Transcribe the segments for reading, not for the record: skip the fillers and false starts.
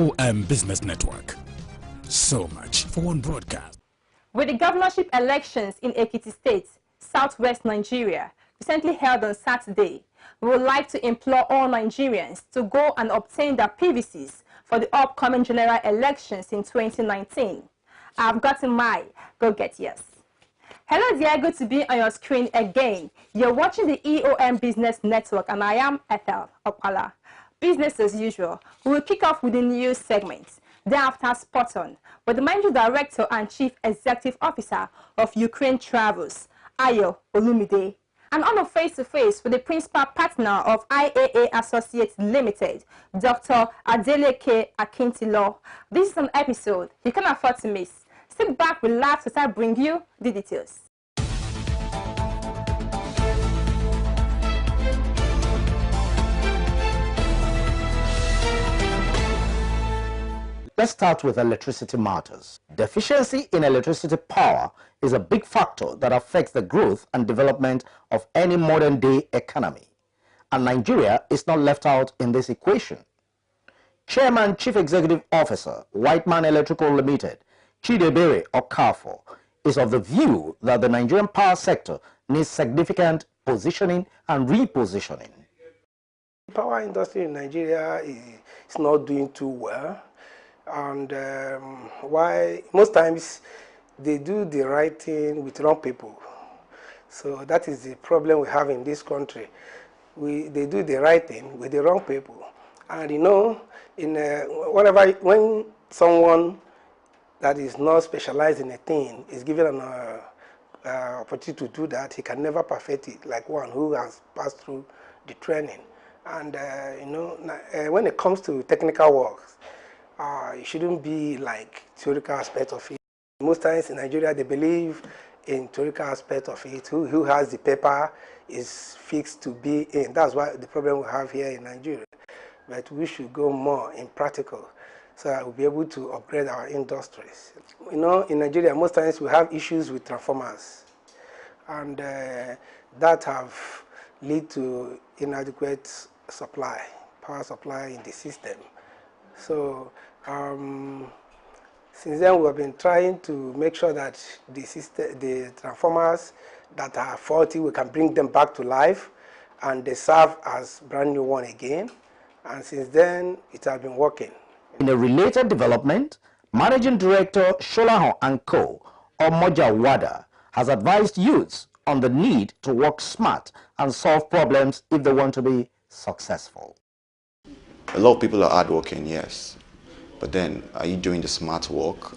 EOM Business Network. So much for one broadcast. With the governorship elections in Ekiti State, southwest Nigeria, recently held on Saturday, we would like to implore all Nigerians to go and obtain their PVCs for the upcoming general elections in 2019. I've gotten my, go get yours. Hello dear, good to be on your screen again. You're watching the EOM Business Network and I am Ethel Opala. Business as usual, we will kick off with the news segment. Thereafter, Spot On, with the Managing Director and Chief Executive Officer of Ukraine Travels, Ayo Olumide, and on a face-to-face with the Principal Partner of IAA Associates Limited, Dr. Adeleke Akintilo. This is an episode you can't afford to miss. Sit back, relax, as I bring you the details. Let's start with electricity matters. Deficiency in electricity power is a big factor that affects the growth and development of any modern-day economy. And Nigeria is not left out in this equation. Chairman Chief Executive Officer, Whiteman Electrical Limited, Chidebere Okafor, is of the view that the Nigerian power sector needs significant positioning and repositioning. The power industry in Nigeria is not doing too well. And why most times they do the right thing with wrong people. So that is the problem we have in this country. They do the right thing with the wrong people. And you know, when someone that is not specialized in a thing is given an opportunity to do that, he can never perfect it like one who has passed through the training. And you know, when it comes to technical works, it shouldn't be like theoretical aspect of it. Most times in Nigeria, they believe in theoretical aspect of it. Who has the paper is fixed to be in. That's why the problem we have here in Nigeria. But we should go more in practical so that we'll be able to upgrade our industries. You know, in Nigeria, most times we have issues with transformers. And that have led to inadequate supply, power supply in the system. So since then we have been trying to make sure that the transformers that are faulty, we can bring them back to life and they serve as brand new one again. And since then it has been working. In a related development, Managing Director SOLAHAN and Co. Omoja Wada has advised youths on the need to work smart and solve problems if they want to be successful. A lot of people are hardworking, yes, but then are you doing the smart work?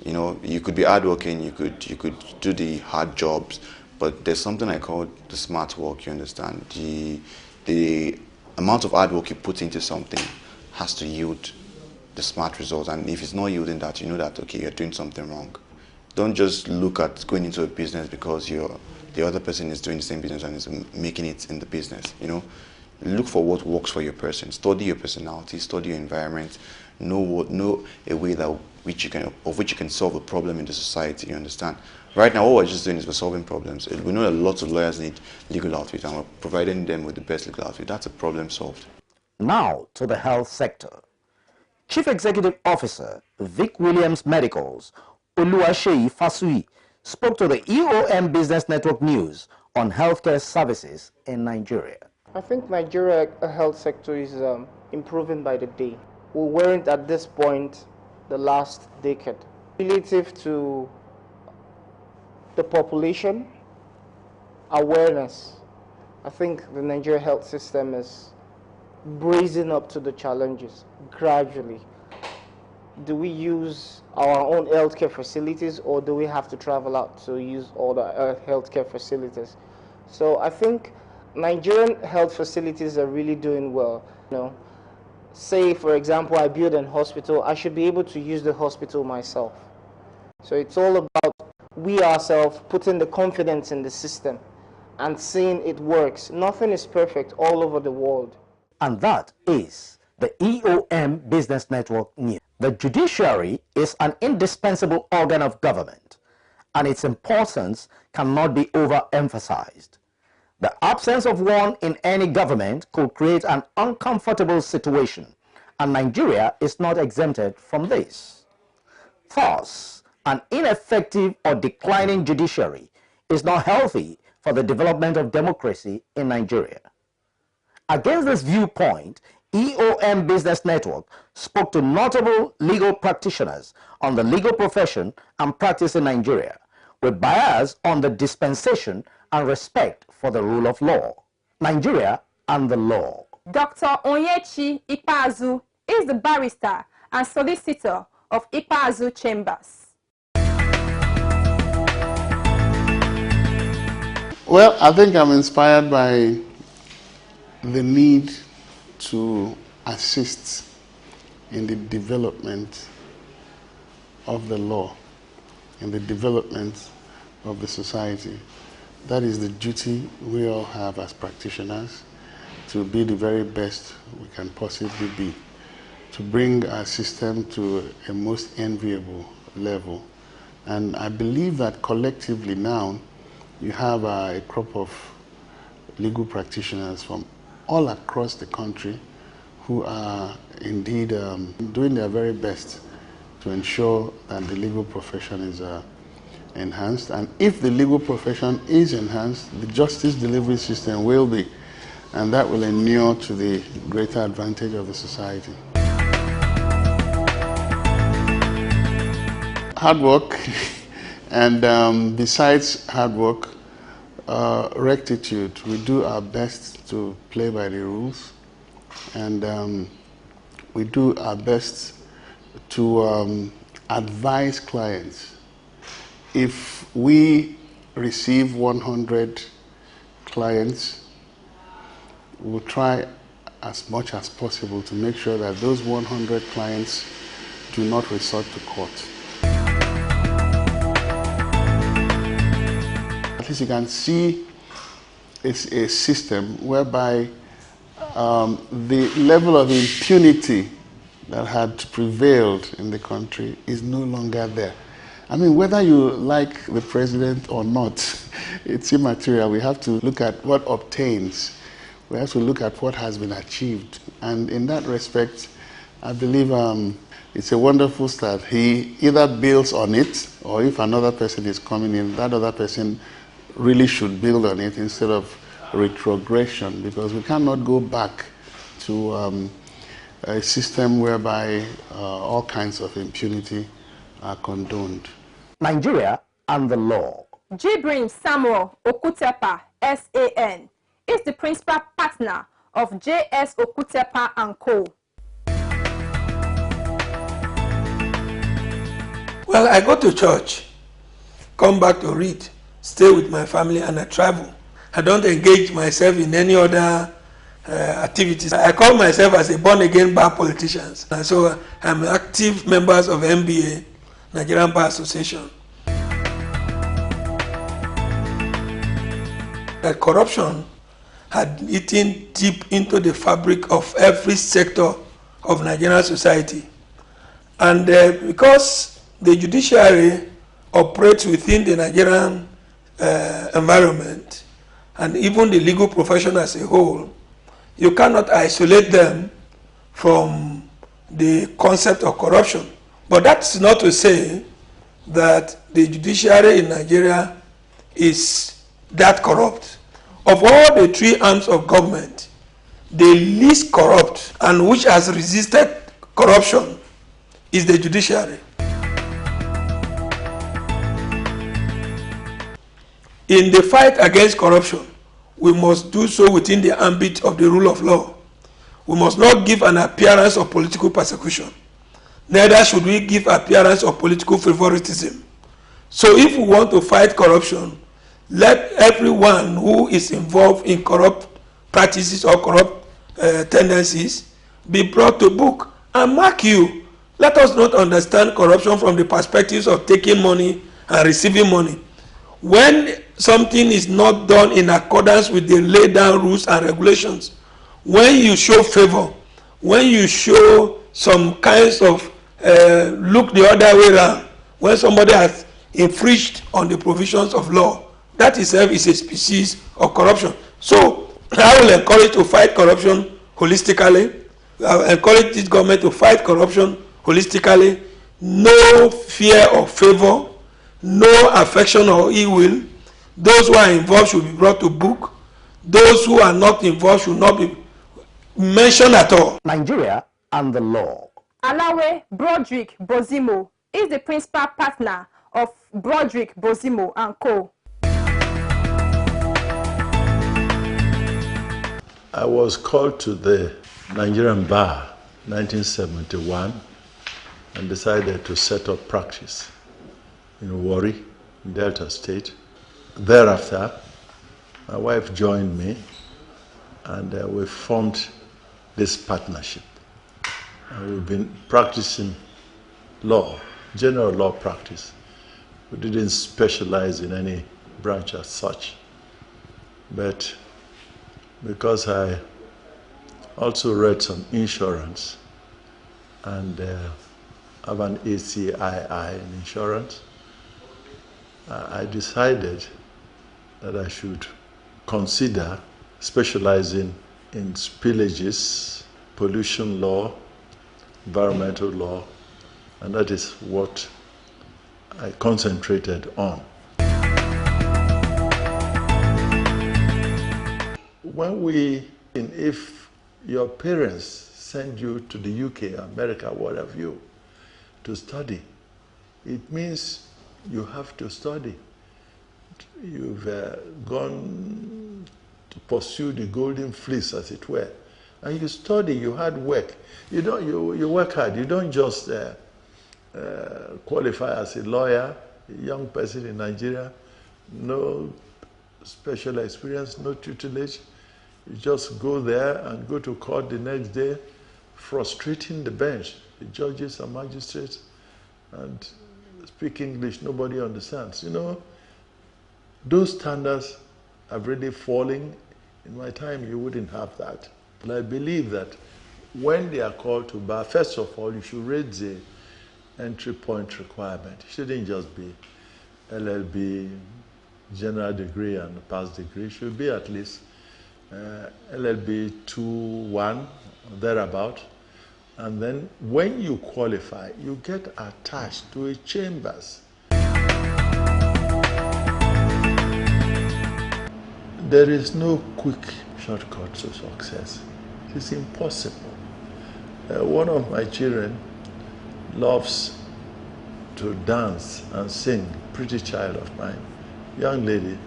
You know, you could be hardworking, you could do the hard jobs, but there's something I call the smart work. You understand? The amount of hard work you put into something has to yield the smart results, and if it's not yielding that, you know that okay, you're doing something wrong. Don't just look at going into a business because the other person is doing the same business and is making it in the business. You know. Look for what works for your person. Study your personality. Study your environment. Know a way of which you can solve a problem in the society. You understand? Right now, all we're just doing is we're solving problems. We know that lots of lawyers need legal outfit, and we're providing them with the best legal outfit. That's a problem solved. Now to the health sector. Chief Executive Officer, VICK-WILLIAMS Medicals, Oluwaseyi Fasui, spoke to the EOM Business Network News on healthcare services in Nigeria. I think Nigeria health sector is improving by the day. We weren't at this point the last decade. Relative to the population, awareness, I think the Nigeria health system is brazen up to the challenges gradually. Do we use our own healthcare facilities or do we have to travel out to use all the healthcare facilities? So I think Nigerian health facilities are really doing well. You know, say for example, I build an hospital, I should be able to use the hospital myself. So it's all about we ourselves putting the confidence in the system and seeing it works. Nothing is perfect all over the world. And that is the EOM Business Network News. The judiciary is an indispensable organ of government, and its importance cannot be overemphasized. The absence of one in any government could create an uncomfortable situation and Nigeria is not exempted from this. Thus, an ineffective or declining judiciary is not healthy for the development of democracy in Nigeria. Against this viewpoint, EOM Business Network spoke to notable legal practitioners on the legal profession and practice in Nigeria, with bias on the dispensation and respect for the rule of law. Nigeria and the law. Dr. Onyechi Ikpeazu is the barrister and solicitor of Ikpeazu Chambers. Well, I think I'm inspired by the need to assist in the development of the law, in the development of the society. That is the duty we all have as practitioners, to be the very best we can possibly be, to bring our system to a most enviable level. And I believe that collectively now, you have a crop of legal practitioners from all across the country who are indeed doing their very best to ensure that the legal profession is enhanced. And if the legal profession is enhanced, the justice delivery system will be, and that will inure to the greater advantage of the society. Hard work, and besides hard work, rectitude. We do our best to play by the rules, and we do our best to advise clients. If we receive 100 clients, we'll try as much as possible to make sure that those 100 clients do not resort to court. At least you can see it's a system whereby the level of impunity that had prevailed in the country is no longer there. I mean, whether you like the president or not, it's immaterial. We have to look at what obtains. We have to look at what has been achieved. And in that respect, I believe it's a wonderful start. He either builds on it, or if another person is coming in, that other person really should build on it instead of retrogression, because we cannot go back to a system whereby all kinds of impunity are condoned. Nigeria and the law. J.S Okutepa, SAN, is the principal partner of J.S Okutepa & Co. Well, I go to church, come back to read, stay with my family, and I travel. I don't engage myself in any other activities. I call myself as a born-again bar politician. And so I'm active members of NBA, Nigerian Bar Association. That corruption had eaten deep into the fabric of every sector of Nigerian society. And because the judiciary operates within the Nigerian environment, and even the legal profession as a whole, you cannot isolate them from the concept of corruption. But that's not to say that the judiciary in Nigeria is that corrupt. Of all the three arms of government, the least corrupt and which has resisted corruption is the judiciary. In the fight against corruption, we must do so within the ambit of the rule of law. We must not give an appearance of political persecution. Neither should we give appearance of political favoritism. So if we want to fight corruption, let everyone who is involved in corrupt practices or corrupt tendencies be brought to book. And mark you, let us not understand corruption from the perspectives of taking money and receiving money. When something is not done in accordance with the laid down rules and regulations, when you show favor, when you show some kinds of look the other way around, when somebody has infringed on the provisions of law, that itself is a species of corruption. So I will encourage to fight corruption holistically. encourage this government to fight corruption holistically, no fear or favor, no affection or ill will. Those who are involved should be brought to book. Those who are not involved should not be mentioned at all. Nigeria and the law. Alawe Broderick BOZIMO is the principal partner of Broderick BOZIMO and Co. I was called to the Nigerian Bar 1971 and decided to set up practice in Warri, Delta State. Thereafter, my wife joined me and we formed this partnership. And we've been practicing law, general law practice. We didn't specialize in any branch as such. But because I also read some insurance and have an ACII in insurance, I decided that I should consider specializing in spillages, pollution law, environmental law, and that is what I concentrated on. If your parents send you to the UK, America, what have you, to study, it means you have to study. You've gone to pursue the golden fleece, as it were. And you study, you hard work. You work hard. You don't just qualify as a lawyer, a young person in Nigeria, no special experience, no tutelage. You just go there and go to court the next day, frustrating the bench, the judges and magistrates, and speak English, nobody understands. You know, those standards have really fallen. In my time, you wouldn't have that. But I believe that when they are called to bar, first of all, you should raise the entry point requirement. It shouldn't just be LLB, general degree and past degree. It should be at least LLB 2-1, thereabout. And then when you qualify, you get attached to a chambers. There is no quick shortcut to success. It's impossible. One of my children loves to dance and sing, pretty child of mine, young lady.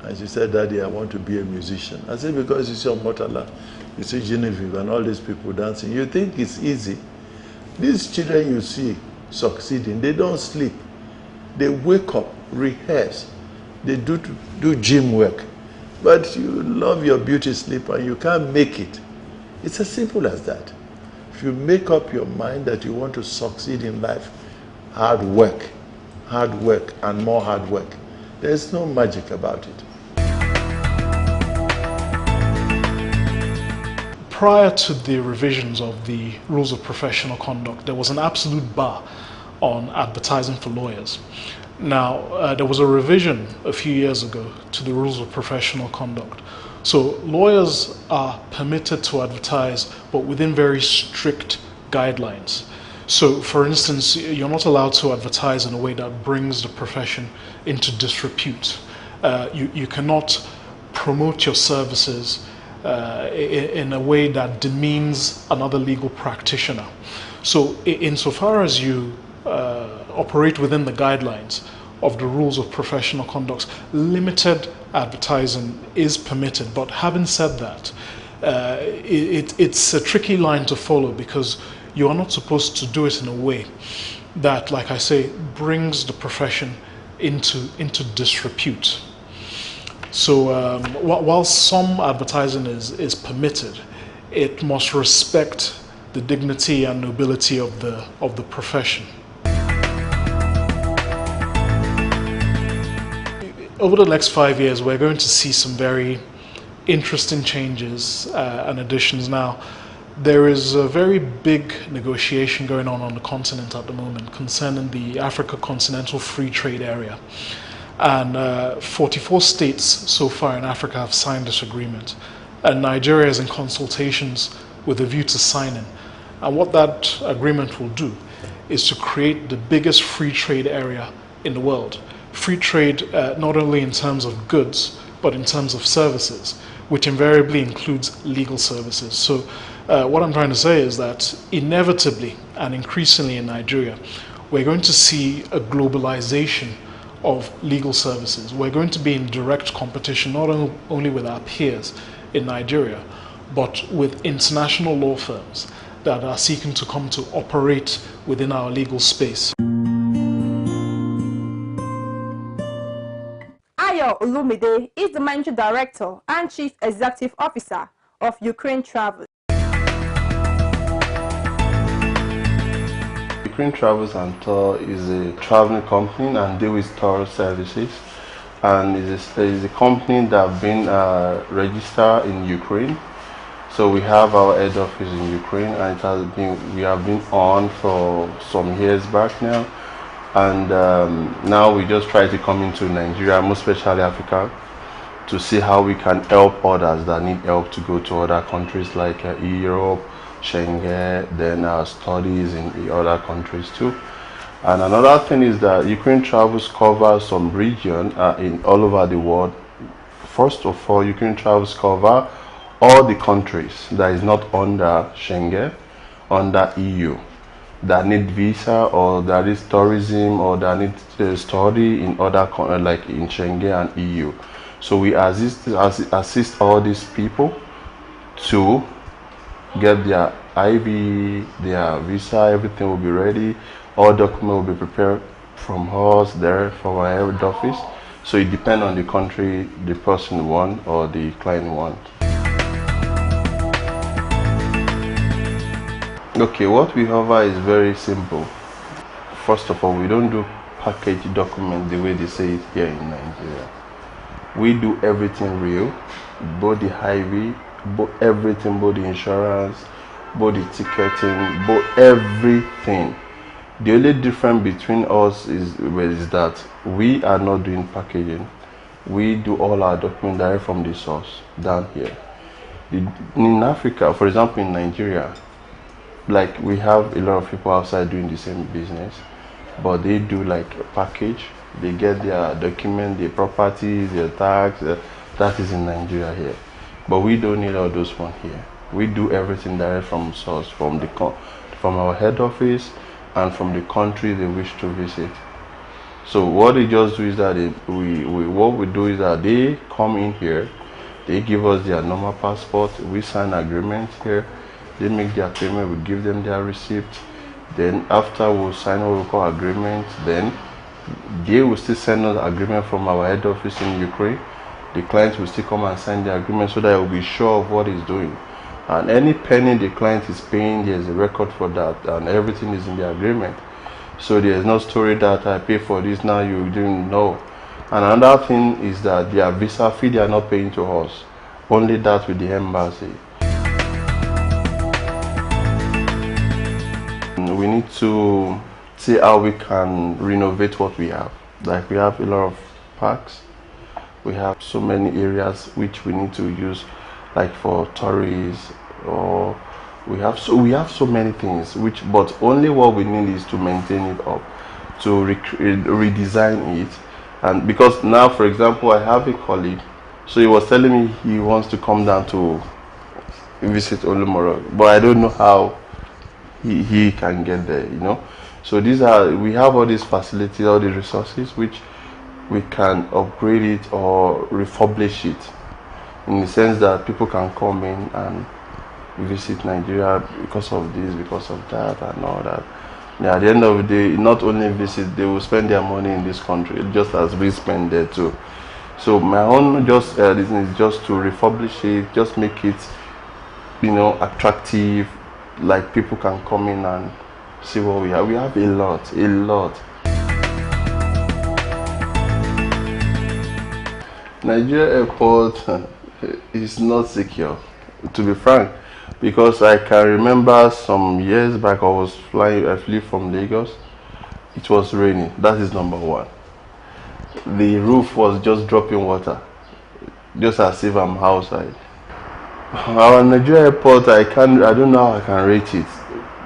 And she said, Daddy, I want to be a musician. I said, because you see Motala, you see Genevieve and all these people dancing, you think it's easy. These children you see succeeding, they don't sleep. They wake up, rehearse, they do gym work. But you love your beauty sleep and you can't make it. It's as simple as that. If you make up your mind that you want to succeed in life, hard work, and more hard work. There's no magic about it. Prior to the revisions of the rules of professional conduct, there was an absolute bar on advertising for lawyers. Now, there was a revision a few years ago to the rules of professional conduct. So lawyers are permitted to advertise, but within very strict guidelines. So, for instance, you're not allowed to advertise in a way that brings the profession into disrepute. You cannot promote your services in a way that demeans another legal practitioner. So, insofar as you operate within the guidelines of the rules of professional conduct, limited advertising is permitted. But having said that, it's a tricky line to follow, because you are not supposed to do it in a way that, like I say, brings the profession into disrepute. So while some advertising is permitted, it must respect the dignity and nobility of the profession. Over the next 5 years, we're going to see some very interesting changes and additions. Now, there is a very big negotiation going on the continent at the moment concerning the Africa Continental Free Trade Area. And 44 states so far in Africa have signed this agreement. And Nigeria is in consultations with a view to signing. And what that agreement will do is to create the biggest free trade area in the world. Free trade not only in terms of goods, but in terms of services, which invariably includes legal services. So what I'm trying to say is that inevitably and increasingly in Nigeria, we're going to see a globalization of legal services. We're going to be in direct competition not only with our peers in Nigeria, but with international law firms that are seeking to come to operate within our legal space. Ayo Olumide is the Managing Director and Chief Executive Officer of Ukraine Travels. Ukraine Travels and Tour is a traveling company and deal with tour services, and is a company that have been registered in Ukraine. So we have our head office in Ukraine, and we have been on for some years back now, and now we just try to come into Nigeria, most especially Africa, to see how we can help others that need help to go to other countries like Europe, Schengen, then our studies in the other countries too. And another thing is that Ukraine Travels covers some region in all over the world. First of all, Ukraine Travels cover all the countries that is not under Schengen, under EU, that need visa or that is tourism or that need to study in other countries like in Schengen and EU. So we assist all these people to get their IV, their visa, everything will be ready. All documents will be prepared from us there from our head office. So it depends on the country the person wants or the client wants. Okay, what we offer is very simple. First of all, we don't do package document the way they say it here in Nigeria. We do everything real, both the IV, both everything, both the insurance, both the ticketing, both everything. The only difference between us is that we are not doing packaging. We do all our documents direct from the source down here. In Africa, for example, in Nigeria, like we have a lot of people outside doing the same business, but they do like a package. They get their document, their properties, their tax. That is in Nigeria here, but we don't need all those ones here. We do everything direct from source, from our head office and from the country they wish to visit. So what they just do is that what we do is that they come in here, they give us their normal passport, we sign agreements here. They make their payment, we give them their receipt. Then after we sign what we call agreement, then they will still send us agreement from our head office in Ukraine. The client will still come and sign the agreement so that we'll be sure of what he's doing. And any penny the client is paying, there's a record for that, and everything is in the agreement. So there's no story that I pay for this now you didn't know. And another thing is that their visa fee they are not paying to us, only that with the embassy. We need to see how we can renovate what we have. Like we have a lot of parks, we have so many areas which we need to use, like for tourists, or we have so many things but only what we need is to maintain it up, to redesign it. And because now, for example, I have a colleague, so he was telling me he wants to come down to visit Olumoro, but I don't know how he can get there, you know. So we have all these facilities, all these resources which we can upgrade it or refurbish it, in the sense that people can come in and visit Nigeria because of this, because of that, and all that. Yeah, at the end of the day, not only visit, they will spend their money in this country just as we spend there too. So my own reason is just to refurbish it, just make it, you know, attractive, like people can come in and see what we have. We have a lot. Nigeria airport is not secure, to be frank, because I can remember some years back I flew from Lagos. It was raining. That is number one. The roof was just dropping water, just as if I'm outside. Our Nigeria airport, I don't know how I can rate it.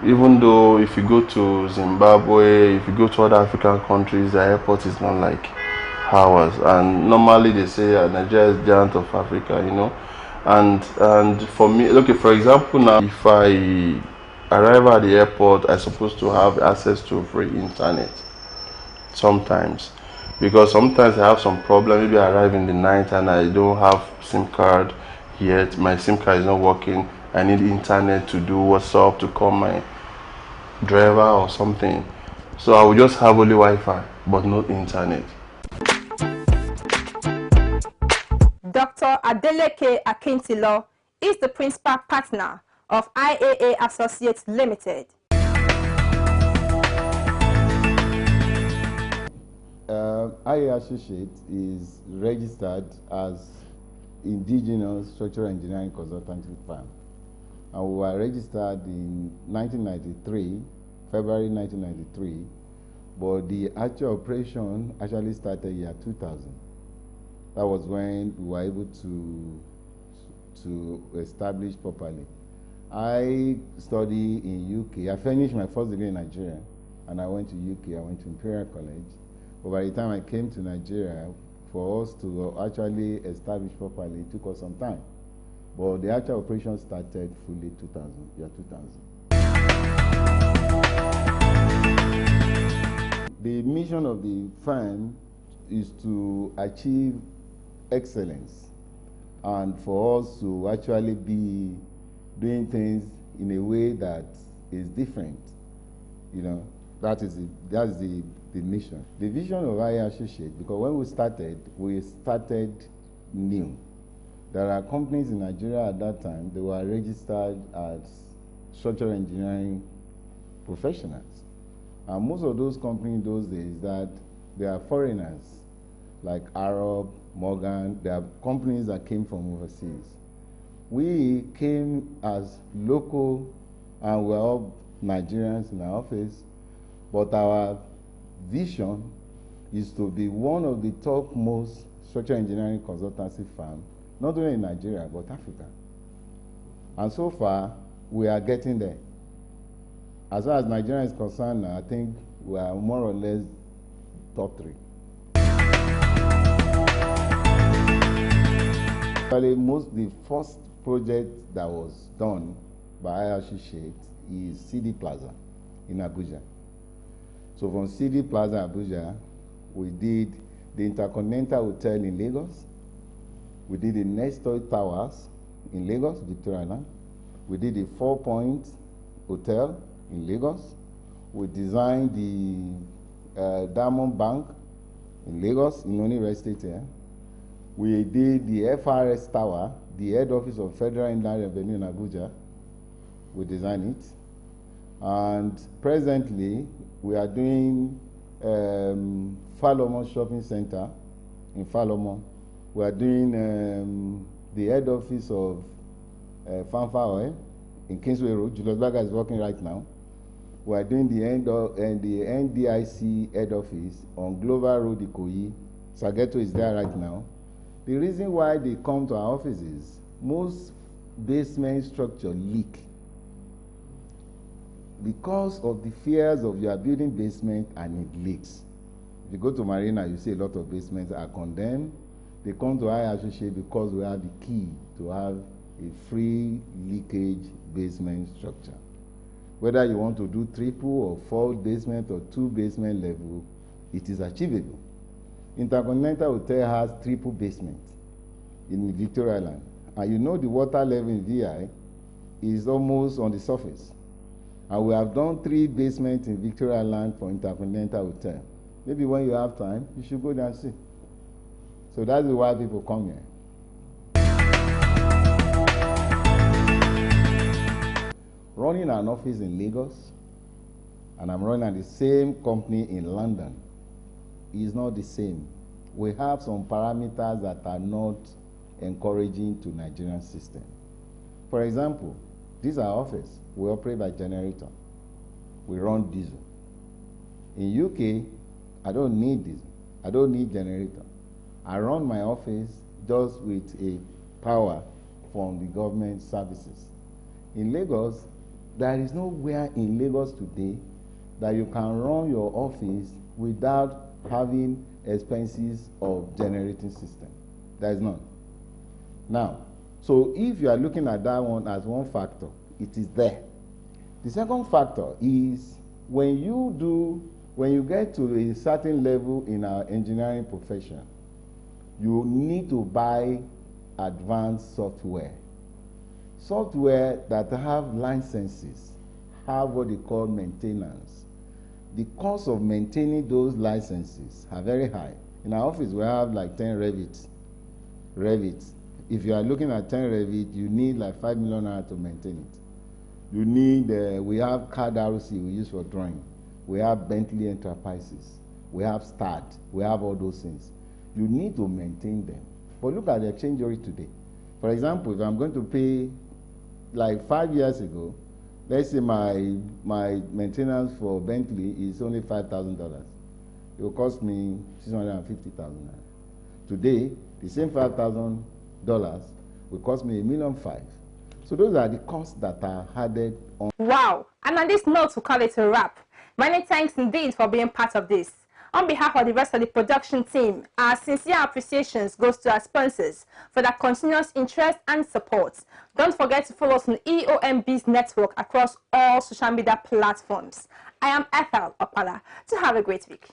Even though if you go to Zimbabwe, if you go to other African countries, the airport is not like ours. And normally they say Nigeria is giant of Africa, you know. And for me, okay, for example, now if I arrive at the airport, I'm supposed to have access to free internet sometimes, because sometimes I have some problem. Maybe I arrive in the night and I don't have SIM card yet. My SIM card is not working. I need internet to do WhatsApp, to call my driver or something. So I will just have only Wi-Fi but not internet. Dr. Adeleke Akintilo is the principal partner of IAA Associates Limited. IAA Associates is registered as indigenous structural engineering consultancy firm. And we were registered in 1993, February 1993, but the actual operation actually started year 2000. That was when we were able to establish properly. I studied in UK. I finished my first degree in Nigeria, and I went to UK. I went to Imperial College. But by the time I came to Nigeria, for us to actually establish properly, it took us some time. But the actual operation started fully year 2000. The mission of the firm is to achieve excellence, and for us to actually be doing things in a way that is different. You know, that's the mission. The vision of IAA Associates, because when we started new. There are companies in Nigeria at that time, they were registered as structural engineering professionals. And most of those companies those days, that they are foreigners, like Arab, Morgan. They are companies that came from overseas. We came as local, and we're all Nigerians in our office, but our vision is to be one of the topmost structural engineering consultancy firms, not only in Nigeria, but Africa. And so far, we are getting there. As far as Nigeria is concerned, I think we are more or less top 3. Actually, the first project that was done by IAA Associates is CD Plaza in Abuja. So from CD Plaza, Abuja, we did the Intercontinental Hotel in Lagos. We did the Nestor Towers in Lagos, Victoria Island. We did the 4 Point Hotel in Lagos. We designed the Diamond Bank in Lagos, in Oni Estate here. We did the FRS Tower, the head office of Federal Inland Revenue in Abuja. We designed it. And presently, we are doing Falomo Shopping Center in Falomo. We are doing the head office of Fanfa Oil in Kingsway Road. Julius Berger is working right now. We are doing the NDIC head office on Glover Road, Ikoyi. Sageto is there right now. The reason why they come to our offices, most basement structure leak because of the fears of your building basement and it leaks. If you go to Marina, you see a lot of basements are condemned. They come to IAA Associates because we have the key to have a free leakage basement structure. Whether you want to do 3 or 4 basement or 2 basement level, it is achievable. Intercontinental Hotel has 3 basement in Victoria Island. And you know the water level in VI is almost on the surface. And we have done 3 basements in Victoria Island for Intercontinental Hotel. Maybe when you have time, you should go there and see. So that's why people come here. Running an office in Lagos, and I'm running the same company in London, is not the same. We have some parameters that are not encouraging to Nigerian system. For example, this is our office. We operate by generator. We run diesel. In UK, I don't need diesel. I don't need generator. I run my office just with a power from the government services. In Lagos, there is nowhere in Lagos today that you can run your office without having expenses of generating system. There is none. Now, so if you are looking at that one as one factor, it is there. The second factor is when you get to a certain level in our engineering profession, you need to buy advanced software. Software that have licenses have what they call maintenance. The cost of maintaining those licenses are very high. In our office, we have like 10 Revit. If you are looking at 10 Revit, you need like 5 million naira to maintain it. You need, we have CAD RC we use for drawing. We have Bentley Enterprises. We have START. We have all those things. You need to maintain them. But look at the exchange rate today. For example, if I'm going to pay, like 5 years ago, let's say my maintenance for Bentley is only $5,000. It will cost me $650,000. Today, the same $5,000 will cost me $1.5 million. So those are the costs that are added on. Wow! And on this note, we call it a wrap. Many thanks indeed for being part of this. On behalf of the rest of the production team, our sincere appreciations goes to our sponsors for their continuous interest and support. Don't forget to follow us on EOMB's network across all social media platforms. I am Ethel Opala. To have a great week.